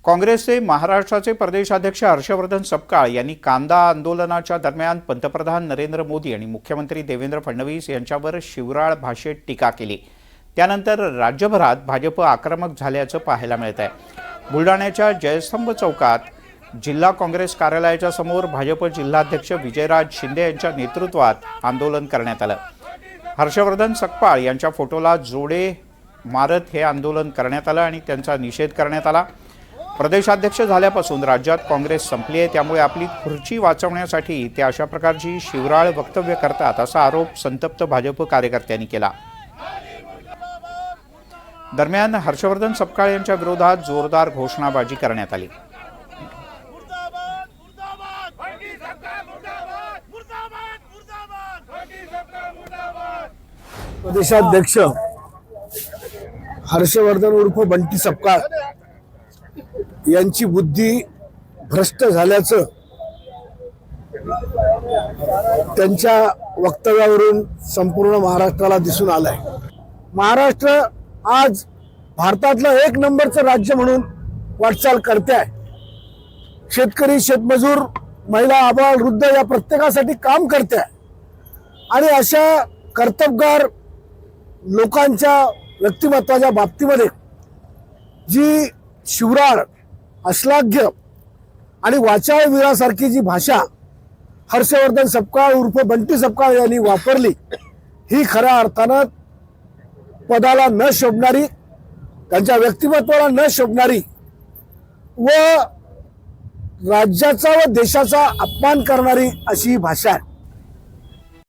काँग्रेसचे महाराष्ट्राचे प्रदेशाध्यक्ष हर्षवर्धन सपकाळ यांनी कांदा आंदोलनाच्या दरम्यान पंतप्रधान नरेंद्र मोदी आणि मुख्यमंत्री देवेंद्र फडणवीस यांच्यावर शिवराळ भाषेत टीका केली। त्यानंतर राज्यभरात भाजप आक्रमक झाल्याचं पाहायला मिळत आहे। बुलढाण्याच्या जयस्तंभ चौकात जिल्हा काँग्रेस कार्यालयाच्या समोर भाजप जिल्हाध्यक्ष विजयराज शिंदे यांच्या नेतृत्वात आंदोलन करण्यात आलं। हर्षवर्धन सपकाळ यांच्या फोटोला जोडे मारत हे आंदोलन करण्यात आलं आणि त्यांचा निषेध करण्यात आला। प्रदेशाध्यक्ष झाल्यापासून राज्यात काँग्रेस संपली आहे, त्यामुळे आपली खुर्ची वाचवण्यासाठी ते अशा प्रकारची शिवराळ वक्तव्य करतात असा आरोप संतप्त भाजप कार्यकर्त्यांनी केला। दरम्यान हर्षवर्धन सपकाळ यांच्या विरोधात जोरदार घोषणाबाजी करण्यात आली। प्रदेशाध्यक्ष हर्षवर्धन उर्फ बंटी सपकाळ यांची बुद्धी भ्रष्ट झाल्याचं त्यांच्या वक्तव्यावरून संपूर्ण महाराष्ट्राला दिसून आलंय। महाराष्ट्र आज भारतातलं एक नंबरचं राज्य म्हणून वाटचाल करते आहे। शेतकरी, शेतमजूर, महिला, आबाल, वृद्ध या प्रत्येकासाठी काम करते आहे आणि अशा कर्तबगार लोकांच्या व्यक्तिमत्वाच्या बाबतीमध्ये जी शिवराळ, अश्लाघ्य आणि वाचाळवीरासारखी जी भाषा हर्षवर्धन सपकाळ उर्फ बंटी सपकाळ यांनी वापरली, ही खऱ्या अर्थानं पदाला न शोभणारी, त्यांच्या व्यक्तिमत्वाला न शोभणारी व राज्याचा व देशाचा अपमान करणारी अशी भाषा आहे।